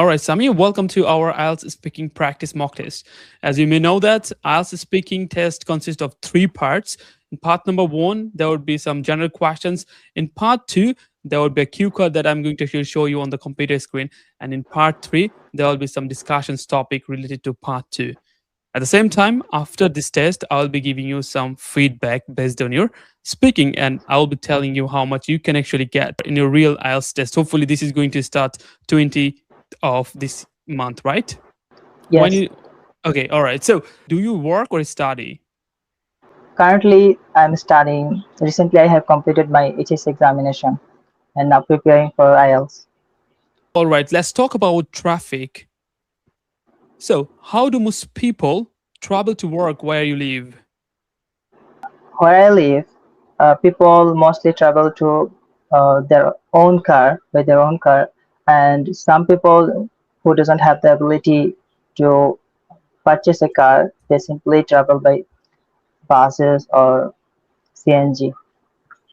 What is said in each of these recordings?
All right, Sami, welcome to our IELTS speaking practice mock test. As you may know that IELTS speaking test consists of three parts. In part number one, there would be some general questions. In part two, there would be a cue card that I'm going to actually show you on the computer screen. And in part three, there will be some discussions topic related to part two. At the same time, after this test, I'll be giving you some feedback based on your speaking, and I'll be telling you how much you can actually get in your real IELTS test. Hopefully, this is going to start 20 of this month, right? When Yes, you okay, all right. So, do you work or study? currently I'm studying. Recently, I have completed my HS examination and now preparing for IELTS. All right, let's talk about traffic. So, how do most people travel to work where you live? Where I live, people mostly travel to their own car, by their own car, and some people who doesn't have the ability to purchase a car, they simply travel by buses or CNG.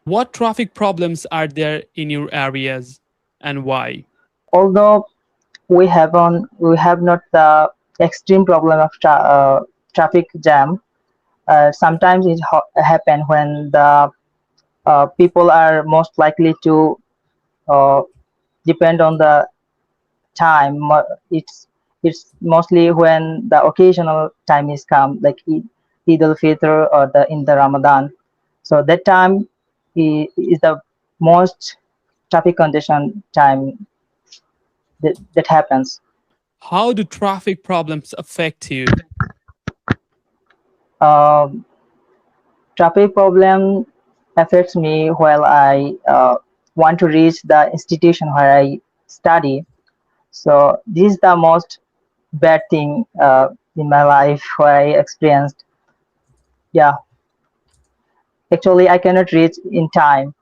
What traffic problems are there in your areas and why? Although we have not the extreme problem of traffic jam. Sometimes it happen when the people are most likely to uh, depend on the time. It's mostly when the occasional time is come, like Eid al-Fitr or the in the Ramadan. So that time is the most traffic condition time that happens. How do traffic problems affect you? Um, Traffic problem affects me while I want to reach the institution where I study. So this is the most bad thing in my life where I experienced. Yeah, actually, I cannot reach in time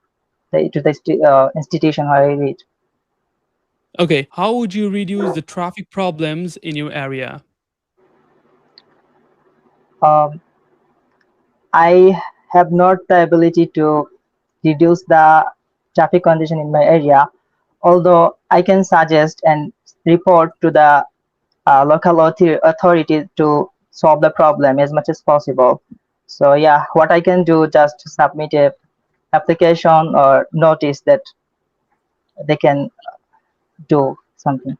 to the institution where I reach. Okay, how would you reduce the traffic problems in your area? Um, I have not the ability to reduce the traffic condition in my area, although I can suggest and report to the local authority to solve the problem as much as possible. So yeah, what I can do just submit a application or notice that they can do something.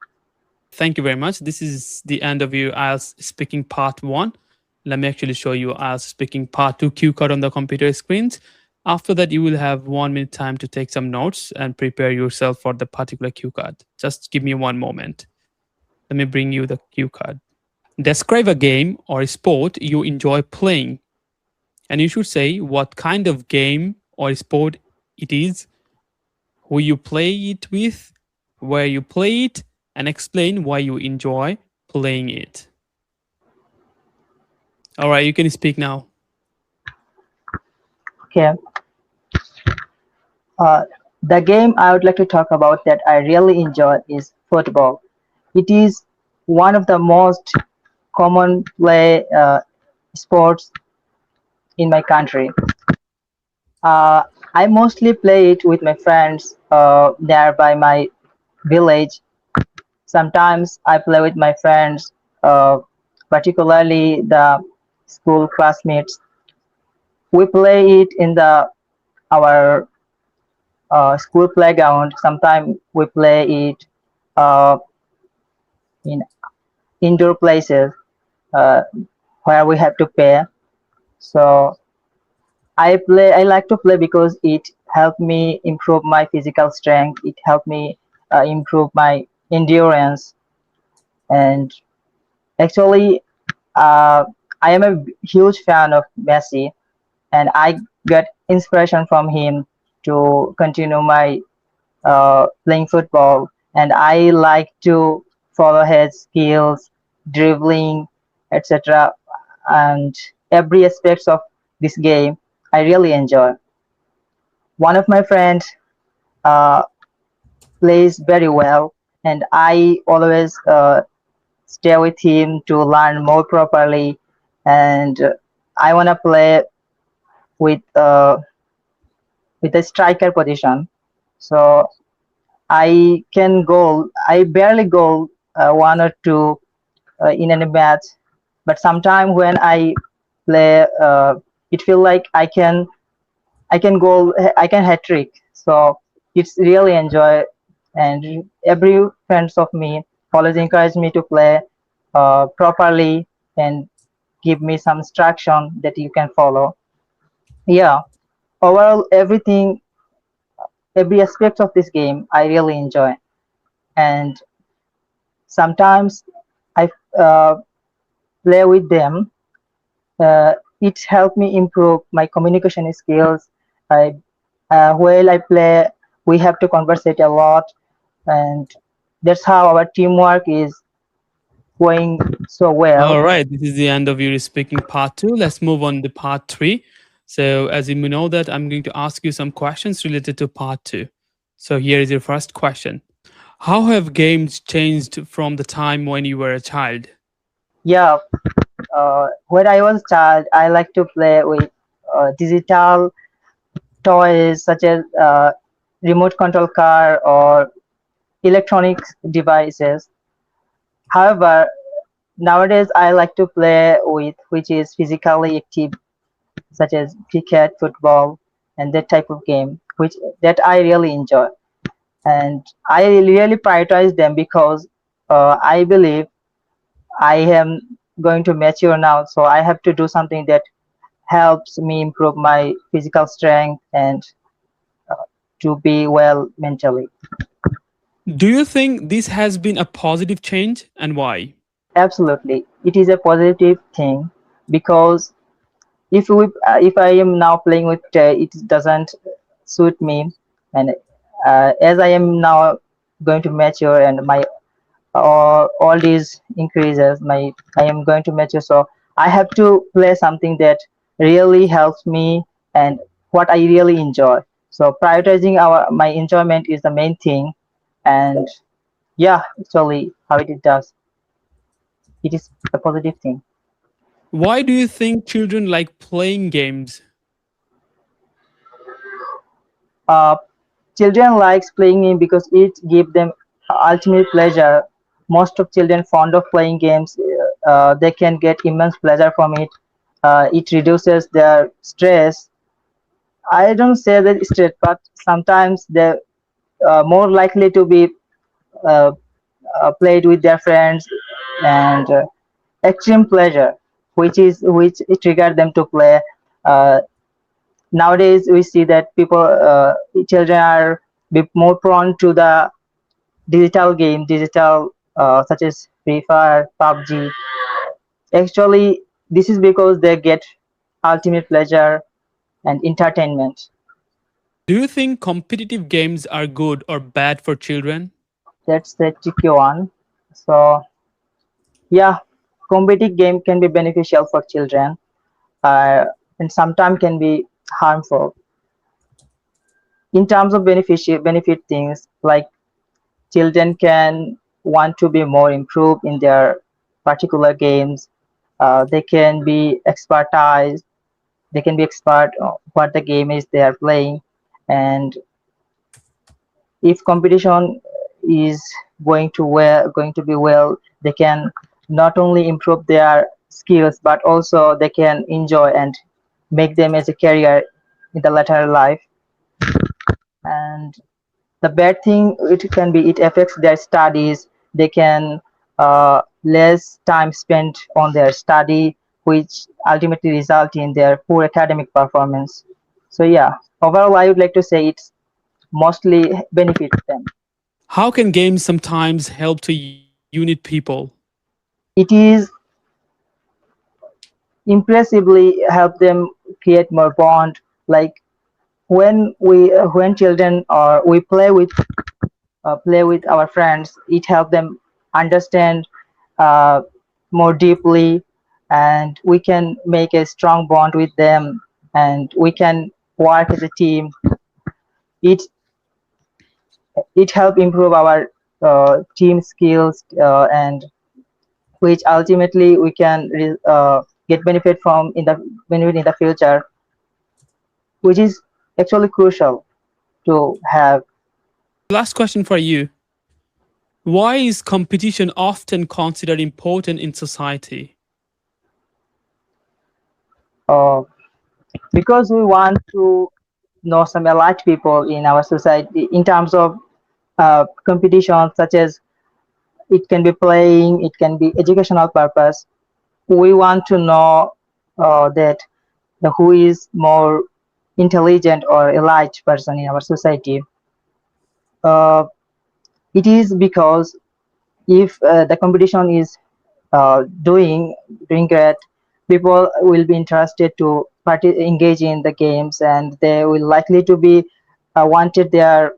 Thank you very much. This is the end of your IELTS speaking part one. Let me actually show you IELTS speaking part two cue card on the computer screens. After that, you will have 1 minute time to take some notes and prepare yourself for the particular cue card. Just give me one moment. Let me bring you the cue card. Describe a game or a sport you enjoy playing. And you should say what kind of game or sport it is, who you play it with, where you play it, and explain why you enjoy playing it. All right, you can speak now. Okay. Uh, the game I would like to talk about that I really enjoy is football. It is one of the most common play sports in my country. Uh, I mostly play it with my friends nearby my village. Sometimes I play with my friends, particularly the school classmates. We play it in the our school playground. Sometimes we play it uh, in indoor places uh, where we have to pay. So I like to play because it helped me improve my physical strength. It helped me improve my endurance. And actually, uh, I am a huge fan of Messi, and I get inspiration from him to continue my playing football. And I like to follow his skills, dribbling, etc. And every aspects of this game, I really enjoy. One of my friends uh, plays very well, and I always stay with him to learn more properly. And I want to play with uh, with a striker position. So I barely goal one or two in any match. But sometimes when I play, it feel like I can hat trick. So it's really enjoy, and every friends of me always encourage me to play properly and give me some instruction that you can follow. Yeah, overall everything, every aspect of this game I really enjoy, and sometimes I play with them. It helped me improve my communication skills. I while I play, we have to conversate a lot, and that's how our teamwork is going so well. All right, this is the end of your speaking part two. Let's move on to part three. So, as you know that I'm going to ask you some questions related to part two. So, here is your first question. How have games changed from the time when you were a child? Yeah, when I was a child, I like to play with digital toys such as remote control car or electronic devices. However, nowadays I like to play with which is physically active, such as cricket, football, and that type of game, which that I really enjoy. And I really prioritize them because I believe I am going to mature now, so I have to do something that helps me improve my physical strength and to be well mentally. Do you think this has been a positive change and why? Absolutely, it is a positive thing because if I am now playing with it doesn't suit me, and as I am now going to mature and my all these increases, my I am going to mature, so I have to play something that really helps me and what I really enjoy. So prioritizing our my enjoyment is the main thing, and yeah, actually how it does, it is a positive thing. Why do you think children like playing games? uh, Children likes playing game because it gives them ultimate pleasure. Most of children fond of playing games. They can get immense pleasure from it. It reduces their stress. I don't say that stress, but sometimes they're more likely to be uh, played with their friends, and extreme pleasure, which it triggered them to play. Uh, Nowadays, we see that children are more prone to the digital such as Free Fire, PUBG. Actually, this is because they get ultimate pleasure and entertainment. Do you think competitive games are good or bad for children? That's the tricky one. So yeah, competitive game can be beneficial for children, uh, and sometimes can be harmful. In terms of benefit things, like children can want to be more improved in their particular games. They can be expertise. They can be expert on what the game is they are playing, and if competition is going to be well, they can not only improve their skills but also they can enjoy and make them as a career in the later life. And the bad thing it can be it affects their studies. They can less time spent on their study, which ultimately result in their poor academic performance. So yeah, overall I would like to say it's mostly benefits them. How can games sometimes help to unite people? It is impressively help them create more bond, like when children or we play with our friends, it helps them understand uh, more deeply, and we can make a strong bond with them, and we can work as a team. It it help improve our team skills, and which ultimately we can get benefit from in the benefit in the future, which is actually crucial to have. Last question for you. Why is competition often considered important in society? uh, because we want to know some elite people in our society in terms of competition, such as it can be playing, it can be educational purpose. We want to know that who is more intelligent or elite person in our society. Uh, it is because if the competition is doing great, people will be interested to engage in the games, and they will likely to be wanted their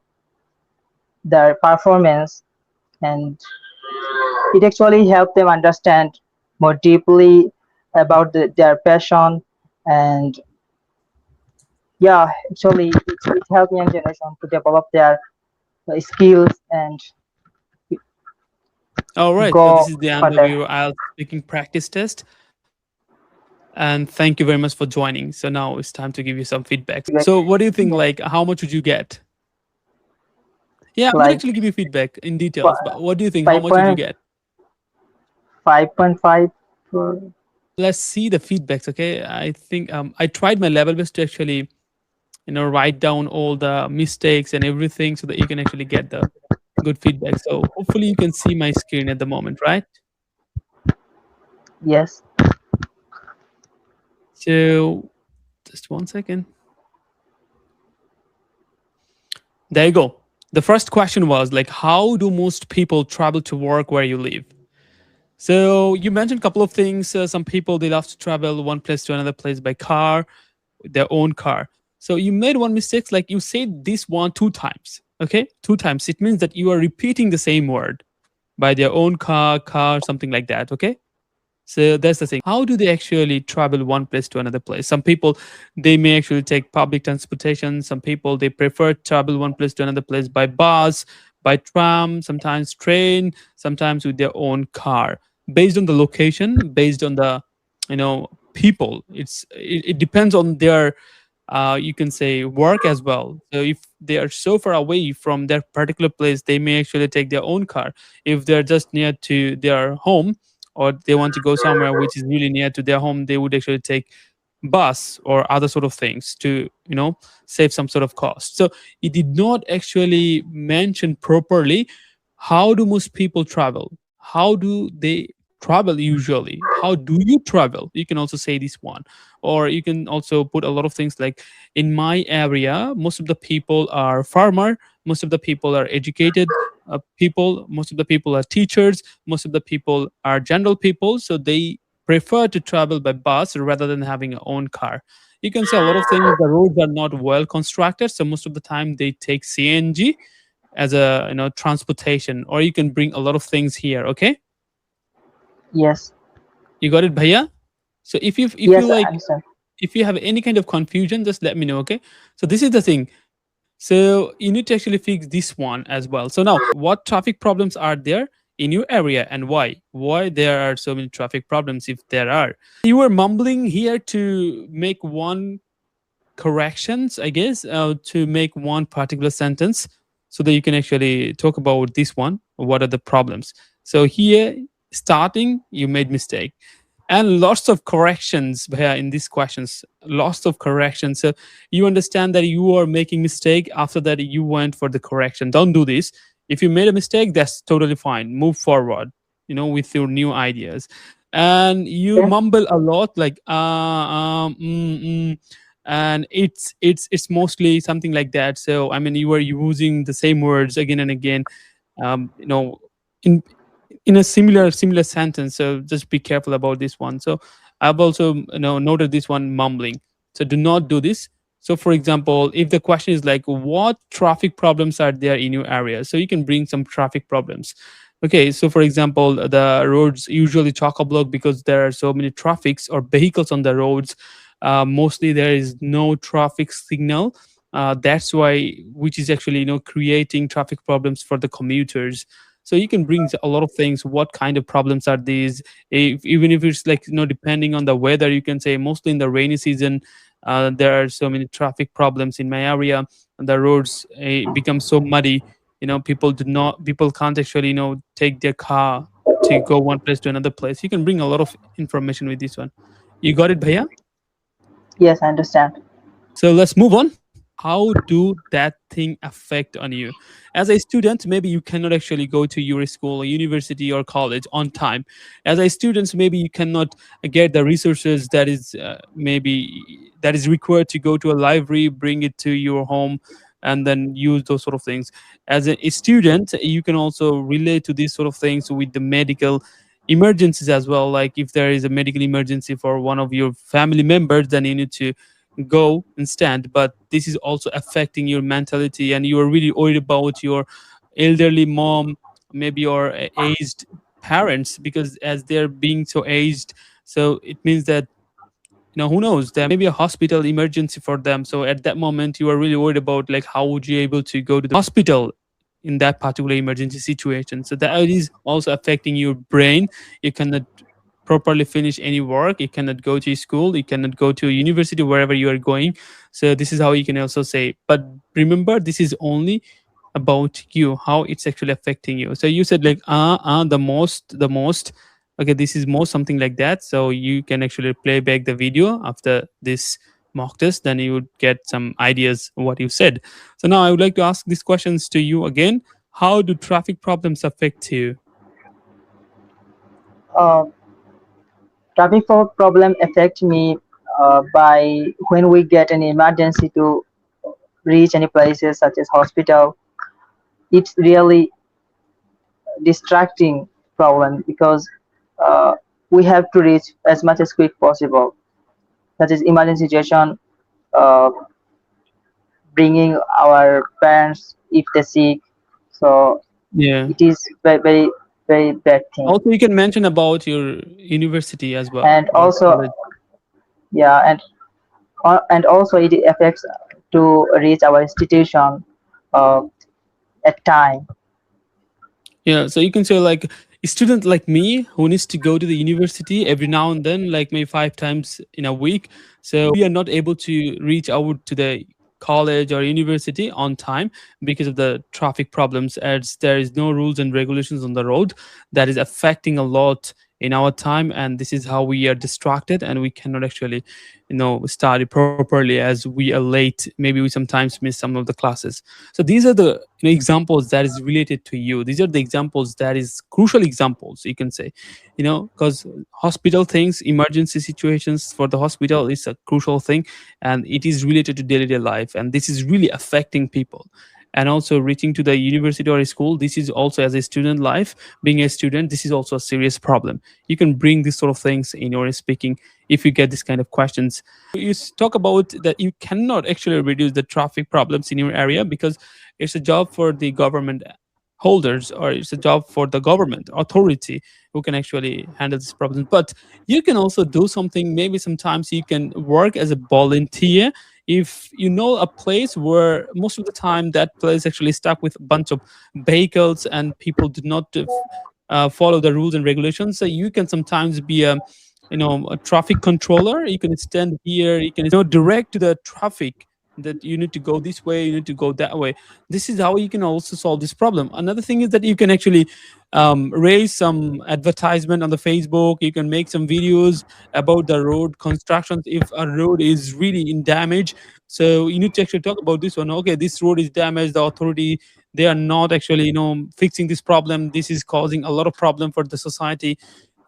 performance, and it actually helped them understand more deeply about their passion. And yeah, actually it helped young generation to develop their skills and All right. So go this is the end of further. your IELTS speaking practice test. And thank you very much for joining. So now it's time to give you some feedback. So what do you think? Yes, Like, how much would you get? Yeah, I'm gonna like actually give you feedback in details. fi- But what do you think? How five much would you point get? 5.5. Let's see the feedbacks. Okay, I think I tried my level best to actually write down all the mistakes and everything so that you can actually get the good feedback. So hopefully you can see my screen at the moment, right? Yes, So just 1 second. There you go. The first question was like, how do most people travel to work where you live? So you mentioned a couple of things. Some people they love to travel one place to another place by car, their own car. So you made one mistake, like you said this one two times. Okay, two times. It means that you are repeating the same word by their own car, something like that. Okay. So that's the thing. How do they actually travel one place to another place? Some people they may actually take public transportation. Some people they prefer travel one place to another place by bus, by tram, sometimes train, sometimes with their own car. Based on the location, based on the people, it depends on their you can say work as well. So if they are so far away from their particular place, they may actually take their own car. If they're just near to their home, or they want to go somewhere which is really near to their home, they would actually take bus or other sort of things to save some sort of cost. So it did not actually mention properly how do most people travel, how do they travel usually, how do you travel. You can also say this one, or you can also put a lot of things like, in my area most of the people are farmer, most of the people are educated people, most of the people are teachers, most of the people are general people, so they prefer to travel by bus rather than having a own car. You can say a lot of things. The roads are not well constructed, so most of the time they take CNG as a transportation, or you can bring a lot of things here. Okay, yes, you got it, bhaiya? So if you yes, I like, understand. if you have any kind of confusion, just let me know. Okay, so this is the thing. So you need to actually fix this one as well. So now, what traffic problems are there in your area and why? Why there are so many traffic problems if there are? You were mumbling here to make one corrections, I guess, to make one particular sentence so that you can actually talk about this one. What are the problems? So here, starting, you made mistake, and lots of corrections here in these questions. Lots of corrections. So you understand that you are making mistake. After that, you went for the correction. Don't do this. If you made a mistake, that's totally fine. Move forward. With your new ideas. And you Yes, mumble a lot, like and it's mostly something like that. So I mean, you are using the same words again and again, you know in a similar sentence. So just be careful about this one. So I've also noted this one, mumbling. So do not do this. So for example, if the question is like, what traffic problems are there in your area, so you can bring some traffic problems. Okay, so for example, the roads usually chock-a-block because there are so many traffics or vehicles on the roads. Mostly there is no traffic signal. That's why, which is actually creating traffic problems for the commuters. So you can bring a lot of things. What kind of problems are these? Even if it's like depending on the weather, you can say mostly in the rainy season, there are so many traffic problems in my area. And the roads become so muddy. people can't actually take their car to go one place to another place. You can bring a lot of information with this one. You got it, bhaiya? Yes, I understand. So let's move on. How do that thing affect on you? As a student, maybe you cannot actually go to your school or university or college on time. As a student, maybe you cannot get the resources that is required to go to a library, bring it to your home, and then use those sort of things. As a student, you can also relate to these sort of things with the medical emergencies as well. Like if there is a medical emergency for one of your family members, then you need to go and stand. But this is also affecting your mentality, and you are really worried about your elderly mom, maybe your aged parents, because as they're being so aged, so it means that who knows, there may be a hospital emergency for them. So at that moment you are really worried about like how would you able to go to the hospital in that particular emergency situation. So that is also affecting your brain. You cannot properly finish any work, you cannot go to school, you cannot go to university, wherever you are going. So this is how you can also say, but remember, this is only about you, how it's actually affecting you. So you said like the most okay, this is most something like that. So you can actually play back the video after this mock test, then you would get some ideas what you said. So now I would like to ask these questions to you again. How do traffic problems affect you? Uh, problem affect me by when we get an emergency to reach any places such as hospital. It's really distracting problem because uh, we have to reach as much as quick possible. That is emergency situation, uh, bringing our parents if they sick. So Yeah. it is very very very bad thing. Also, you can mention about your university as well, And or also, college. yeah, and also it affects to reach our institution uh, at time. Yeah, so you can say like a student like me who needs to go to the university every now and then, like maybe 5 times in a week. So we are not able to reach out to the college or university on time because of the traffic problems, as there is no rules and regulations on the road. That is affecting a lot in our time, and this is how we are distracted and we cannot actually study properly as we are late. Maybe we sometimes miss some of the classes. So these are the examples that is related to you. These are the examples that is crucial examples, you can say, because hospital things, emergency situations for the hospital is a crucial thing, and it is related to daily life, and this is really affecting people. And also reaching to the university or a school, this is also as a student life, being a student, this is also a serious problem. You can bring these sort of things in your speaking if you get this kind of questions. Talk about that you cannot actually reduce the traffic problems in your area because it's a job for the government holders, or it's a job for the government authority who can actually handle this problem. But you can also do something. Maybe sometimes you can work as a volunteer. If you know a place where most of the time that place actually stuck with a bunch of vehicles and people did not follow the rules and regulations, so you can sometimes be a traffic controller. You can stand here, you can direct to the traffic that you need to go this way, you need to go that way. This is how you can also solve this problem. Another thing is that you can actually raise some advertisement on the Facebook. You can make some videos about the road constructions if a road is really in damage. So you need to actually talk about this one. Okay, this road is damaged, the authority, they are not actually fixing this problem. This is causing a lot of problem for the society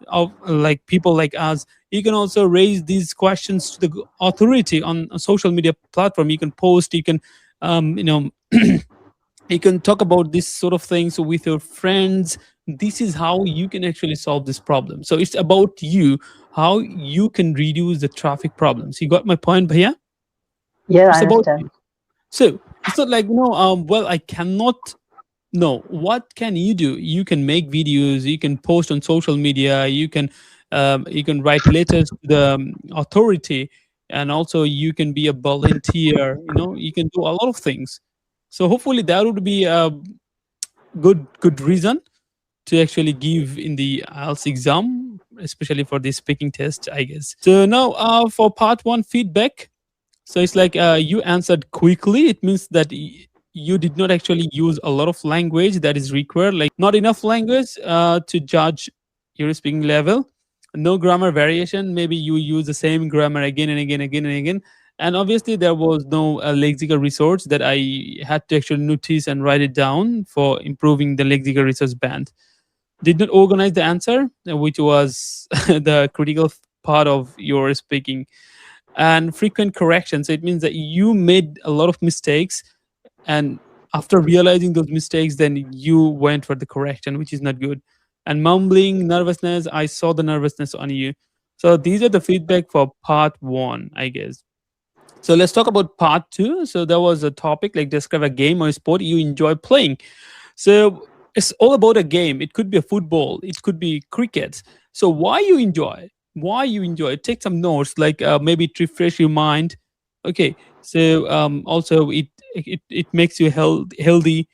of like people like us. You can also raise these questions to the authority on a social media platform. You can post, you can you can talk about this sort of things with your friends. This is how you can actually solve this problem. So it's about you, how you can reduce the traffic problems. You got my point, bhaiya? Yeah, I It's about understand. you. So it's not like well, I cannot. No, what can you do? You can make videos, you can post on social media, you can write letters to the authority, and also you can be a volunteer. You can do a lot of things. So hopefully that would be a good reason to actually give in the IELTS exam, especially for the speaking test, I guess. So now for part one feedback. So it's like you answered quickly. It means that you did not actually use a lot of language that is required, like not enough language to judge your speaking level. No grammar variation. Maybe you use the same grammar again and again, again and again. And obviously, there was no lexical resource that I had to actually notice and write it down for improving the lexical resource band. Did not organize the answer, which was the critical part of your speaking, and frequent correction. So it means that you made a lot of mistakes, and after realizing those mistakes, then you went for the correction, which is not good. And mumbling, nervousness, I saw the nervousness on you. So these are the feedback for part one, I guess. So let's talk about part two. So there was a topic like describe a game or sport you enjoy playing. So it's all about a game. It could be a football, it could be cricket. So why you enjoy? Why you enjoy it? Take some notes, like maybe to refresh your mind. Okay. So also it makes you healthy.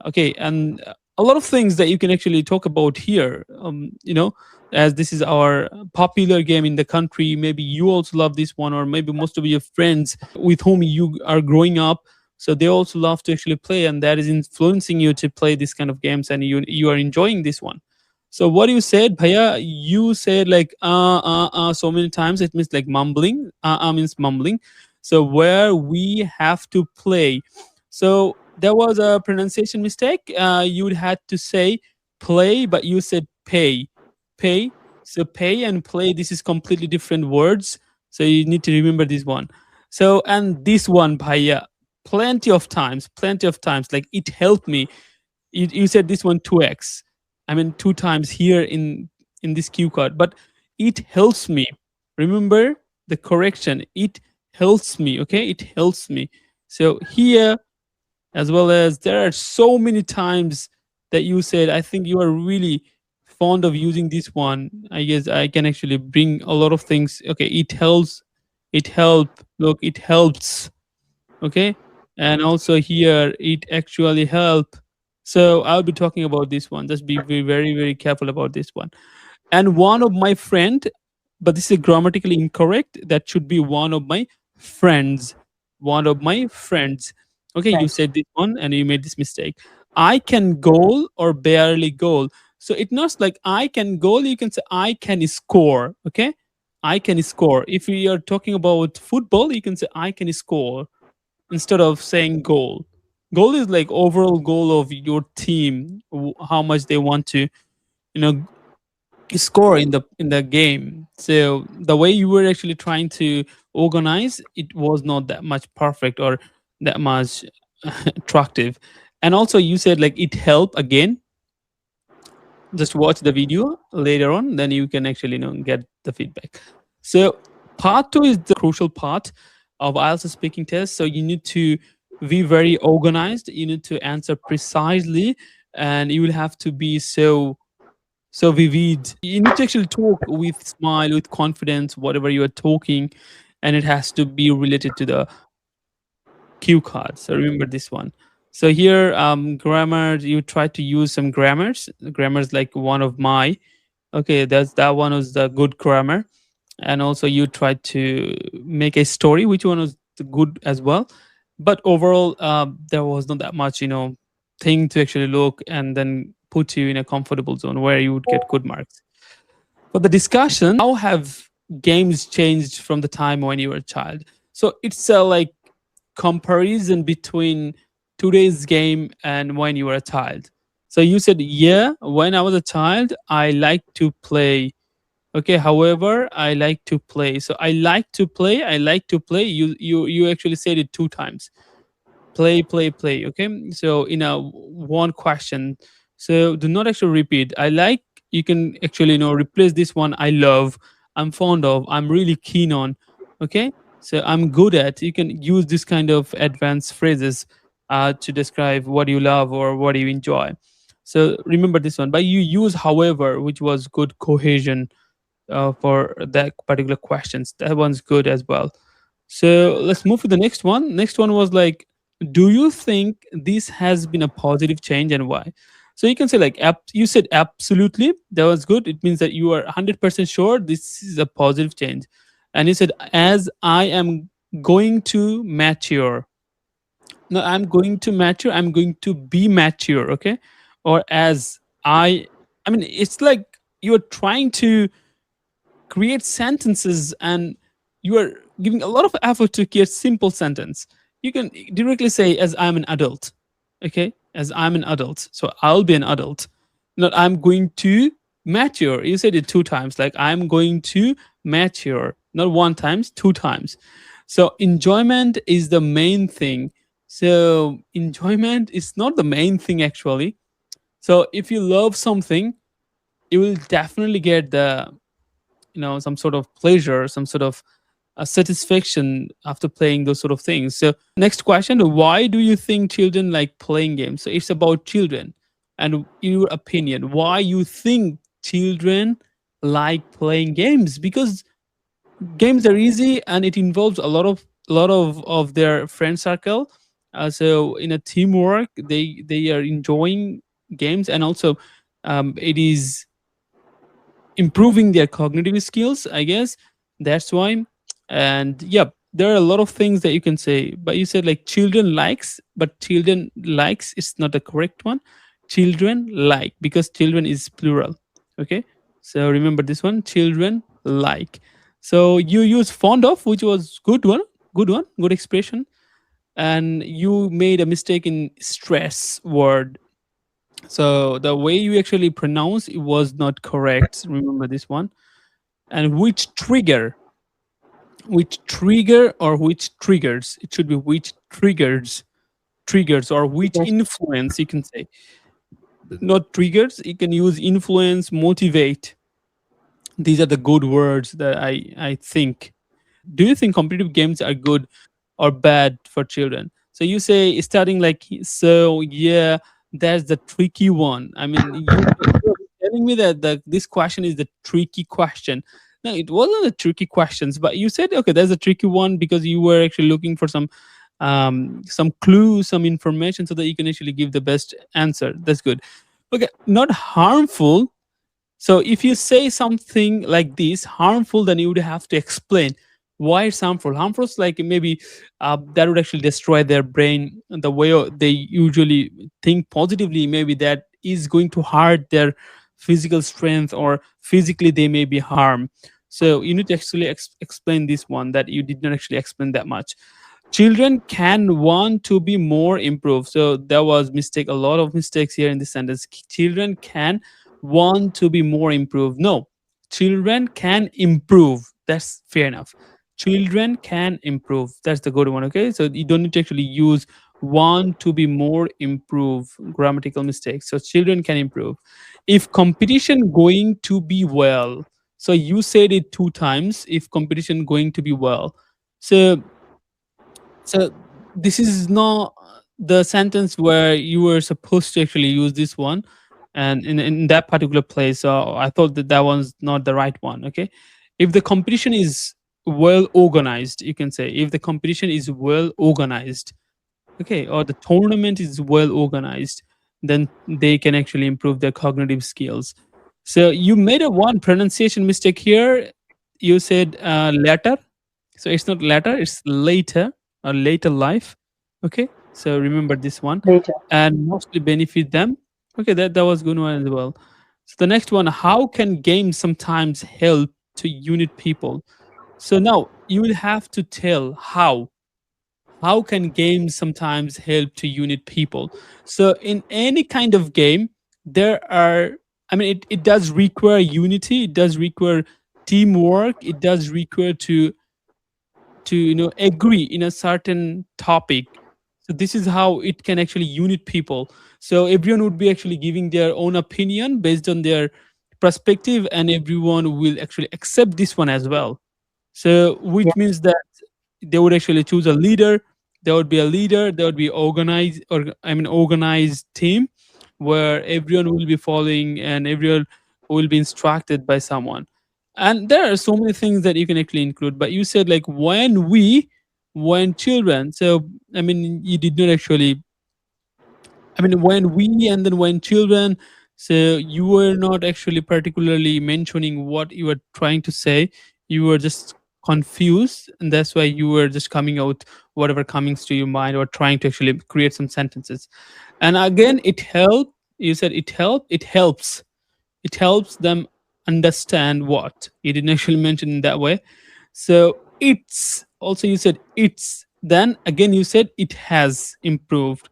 Okay, and a lot of things that you can actually talk about here. As this is our popular game in the country, maybe you also love this one, or maybe most of your friends with whom you are growing up, so they also love to actually play, and that is influencing you to play this kind of games, and you are enjoying this one. So what you said, Bhaiya, you said like so many times. It means like mumbling. Means mumbling. So where we have to play. So there was a pronunciation mistake. You had to say play, but you said pay. Pay. So pay and play. This is completely different words. So you need to remember this one. So and this one, Bhaiya, plenty of times. Like it helped me. You said this one 2x. I mean 2 times here in this cue card, but it helps me. Remember the correction. It helps me. Okay, it helps me. So here, as well as there are so many times that you said, I think you are really fond of using this one. I guess I can actually bring a lot of things. Okay, it helps. It help. Look, it helps. Okay, and also here it actually help. So I'll be talking about this one. Just be very very careful about this one. And one of my friend, but this is grammatically incorrect. That should be one of my friends. One of my friends. Okay, you Friends. said this one and you made this mistake. I can goal or barely goal. So it's not like I can goal, you can say I can score. Okay, I can score. If we are talking about football, you can say I can score instead of saying goal. Goal is like overall goal of your team, how much they want to, you know, score in the game. So the way you were actually trying to organize, it was not that much perfect or that much attractive. And also you said like it helped again. Just watch the video later on, then you can actually get the feedback. So part two is the crucial part of IELTS speaking test. So you need to be very organized, you need to answer precisely, and you will have to be so vivid. You need to actually talk with smile, with confidence, whatever you are talking, and it has to be related to the cue card. So remember this one. So here, grammar. You try to use some grammars. Grammars like one of my. Okay, that one was the good grammar, and also you try to make a story, which one was good as well. But overall, there was not that much, thing to actually look and then put you in a comfortable zone where you would get good marks. For the discussion, how have games changed from the time when you were a child? So it's a like comparison between today's game and when you were a child. So you said, yeah, when I was a child, I like to play. Okay, however, I like to play. So I like to play, I like to play. You actually said it 2 times. Play, play, play. Okay, so in a one question. So do not actually repeat. I like. You can actually replace this one. I love. I'm fond of. I'm really keen on. Okay, so I'm good at. You can use this kind of advanced phrases to describe what you love or what you enjoy. So remember this one. But you use however, which was good cohesion for that particular questions. That one's good as well. So let's move to the next one. Next one was like, do you think this has been a positive change and why? So you can say like, you said absolutely. That was good. It means that you are 100% sure this is a positive change. And you said, as I am going to mature. No, I'm going to mature, I'm going to be mature, okay? Or as I mean, it's like you're trying to create sentences and you are giving a lot of effort to create simple sentence. You can directly say as I'm an adult, okay? As I'm an adult, so I'll be an adult. Not I'm going to mature. You said it two times, like I'm going to mature, not one times, two times. So enjoyment is the main thing. So enjoyment is not the main thing actually. So if you love something, you will definitely get the, some sort of pleasure, some sort of satisfaction after playing those sort of things. So next question, why do you think children like playing games? So it's about children, and in your opinion, why you think children like playing games? Because games are easy and it involves a lot of their friend circle. So in a teamwork, they are enjoying games, and also it is improving their cognitive skills, I guess. That's why. And yep, there are a lot of things that you can say, but you said like children likes, but children likes is not the correct one. Children like, because children is plural. Okay, so remember this one, children like. So you use fond of, which was good expression. And you made a mistake in stress word. So the way you actually pronounce it was not correct. Remember this one. And which trigger or which triggers? It should be which triggers or which Yes. influence, you can say. Not triggers, you can use influence, motivate. These are the good words that I think. Do you think competitive games are good or bad for children? So you say starting like, so yeah, that's the tricky one. I mean, you're telling me that this question is the tricky question. No, it wasn't the tricky questions, but you said okay, that's a tricky one because you were actually looking for some clue, some information, so that you can actually give the best answer. That's good. Okay, not harmful. So if you say something like this, harmful, then you would have to explain why it's harmful. Harmful is like maybe that would actually destroy their brain, and the way they usually think positively. Maybe that is going to hurt their physical strength, or physically they may be harmed. So you need to actually explain this one that you did not actually explain that much. Children can want to be more improved. So there was mistake, a lot of mistakes here in this sentence. Children can want to be more improved. No, children can improve. That's fair enough. Children can improve. That's the good one. Okay, so you don't need to actually use want to be more improve, grammatical mistakes. So children can improve. If competition going to be well, so you said it two times, if competition going to be well. So so this is not the sentence where you were supposed to actually use this one, and in that particular place. So I thought that that one's not the right one. Okay, if the competition is well organized, you can say if the competition is well organized, okay, or the tournament is well organized, then they can actually improve their cognitive skills. So you made a one pronunciation mistake here. You said letter, so it's not latter, it's later, or later life. Okay, so remember this one. Later. And mostly benefit them. Okay, that was good one as well. So the next one, how can games sometimes help to unite people? So now you will have to tell how can games sometimes help to unite people. So in any kind of game, there are, I mean, it does require unity, it does require teamwork, it does require to agree in a certain topic. So this is how it can actually unite people. So everyone would be actually giving their own opinion based on their perspective, and everyone will actually accept this one as well. So Yeah. which means that they would actually choose a leader. There would be a leader, there would be organized, or I mean organized team, where everyone will be following and everyone will be instructed by someone. And there are so many things that you can actually include, but you said like when children. So I mean, you did not actually, I mean, when we and then when children. So you were not actually particularly mentioning what you were trying to say. You were just confused, and that's why you were just coming out whatever comes to your mind, or trying to actually create some sentences. And again, it helped. You said it helped. It helps them understand what you didn't actually mention in that way. So it's also, you said it's, then again you said it has improved.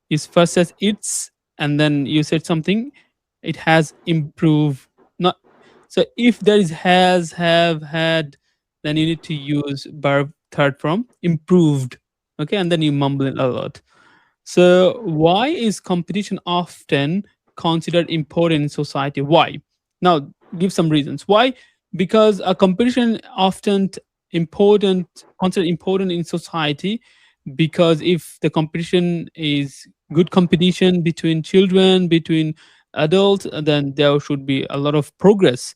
You first says it's, and then you said something, it has improved. Not, so if there is has, have, had, then you need to use verb third form improved. Okay, and then you mumble it a lot. So, why is competition often considered important in society? Why? Now, give some reasons. Why? Because a competition often important, considered important in society, because if the competition is good competition between children, between adults, then there should be a lot of progress.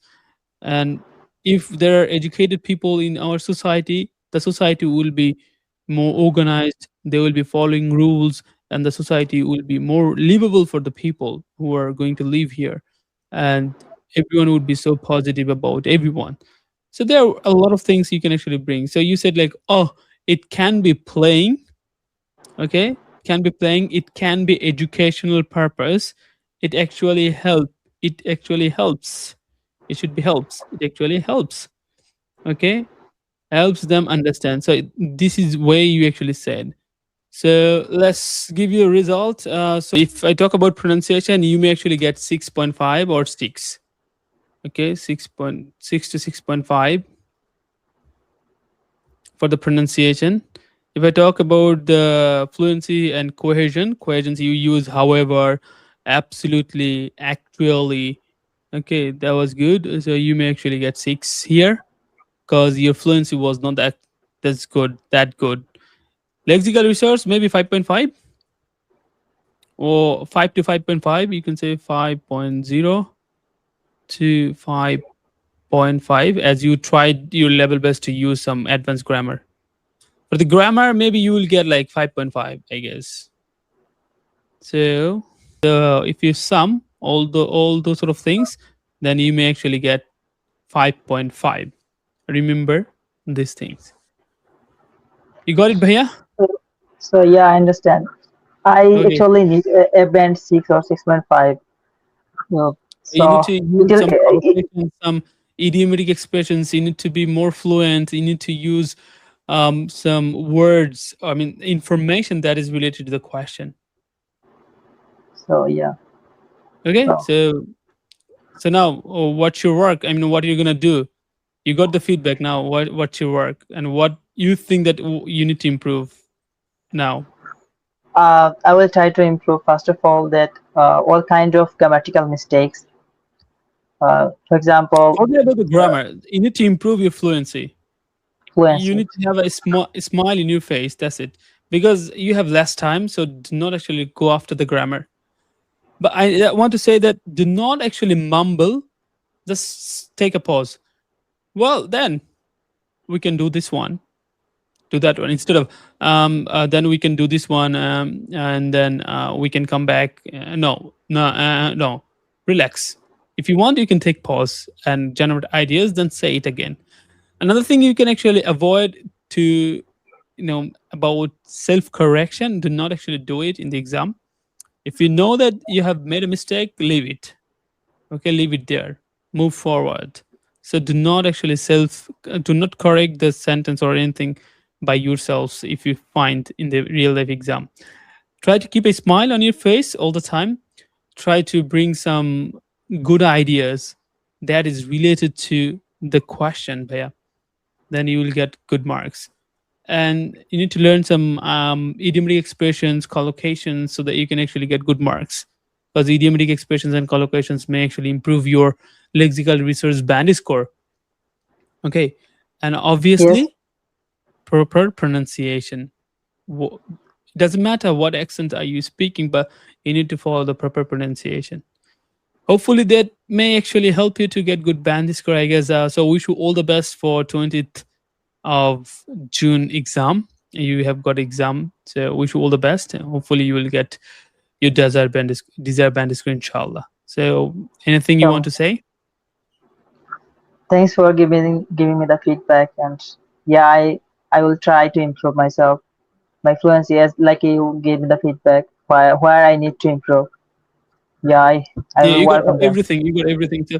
And if there are educated people in our society, the society will be more organized, they will be following rules, and the society will be more livable for the people who are going to live here. And everyone would be so positive about everyone. So there are a lot of things you can actually bring. So you said like, oh, it can be playing. Okay, can be playing, it can be educational purpose, it actually help, it actually helps, it should be helps, it actually helps. Okay, helps them understand. So this is way you actually said. So let's give you a result. So if I talk about pronunciation, you may actually get 6.5 or 6. Okay, 6.6 to 6.5 for the pronunciation. If I talk about the fluency and cohesion, cohesion you use however, absolutely, actually. Okay, that was good. So you may actually get 6 here, because your fluency was not that's good, that good. Lexical resource maybe 5.5 or 5 to 5.5. You can say 5.0 to 5.5, as you tried your level best to use some advanced grammar. For the grammar, maybe you will get like 5.5, I guess. So if you sum all those sort of things, then you may actually get 5.5. Remember these things. You got it, Bhaiya? So, so yeah, I understand. I Okay. actually need a band 6 or 6.5. You need So to it use will, some collocations, some idiomatic expressions. You need to be more fluent. You need to use some words, I mean, information that is related to the question. so yeah. Okay. So So now, what's your work? I mean, what are you gonna do? You got the feedback now. What's your work, and what you think that you need to improve now? I will try to improve first of all that all kind of grammatical mistakes. For example, Forget about the grammar. You need to improve your fluency. You fluency. need to have a smile in your face. That's it. Because you have less time, so do not actually go after the grammar. But I want to say that do not actually mumble. Just take a pause. Well, then we can do this one, do that one instead of then we can do this one, and then we can come back. No, relax. If you want, you can take pause and generate ideas, then say it again. Another thing you can actually avoid to, about self correction, do not actually do it in the exam. If you know that you have made a mistake, leave it. Okay, leave it there, move forward. So do not actually do not correct the sentence or anything by yourselves if you find in the real life exam. Try to keep a smile on your face all the time. Try to bring some good ideas that is related to the question, Bhaiya. Then you will get good marks. And you need to learn some idiomatic expressions, collocations, so that you can actually get good marks. Because idiomatic expressions and collocations may actually improve your lexical research band score. Okay, and Yes. obviously proper pronunciation. It doesn't matter what accent are you speaking, but you need to follow the proper pronunciation. Hopefully that may actually help you to get good band score, I guess. So wish you all the best for 20th of June exam. You have got exam, so wish you all the best. And hopefully, you will get your desired band score, inshallah. So, anything you want So to say? thanks for giving me the feedback, and yeah, I will try to improve myself, my fluency, as like you gave me the feedback where I need to improve. Yeah, I Yeah, will you got work on them. everything. You got everything. So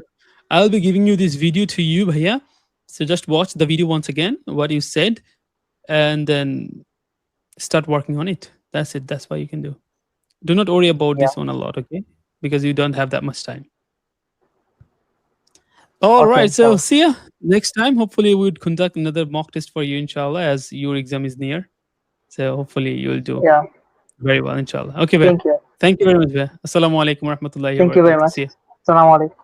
I'll be giving you this video to you, Bhaiya. So just watch the video once again, what you said, and then start working on it. That's it. That's what you can do. Do not worry about Yeah. this one a lot, okay? Because you don't have that much time. All Okay, right. So inshallah. see ya next time. Hopefully, we would conduct another mock test for you, inshallah, as your exam is near. So hopefully, you'll do Yeah. very well, inshallah. Okay, bhai. Thank you. Thank you very much, bhai. Assalamu alaikum wa rahmatullahi wa Thank you very barakatuh. much. See ya. Assalamu alaikum.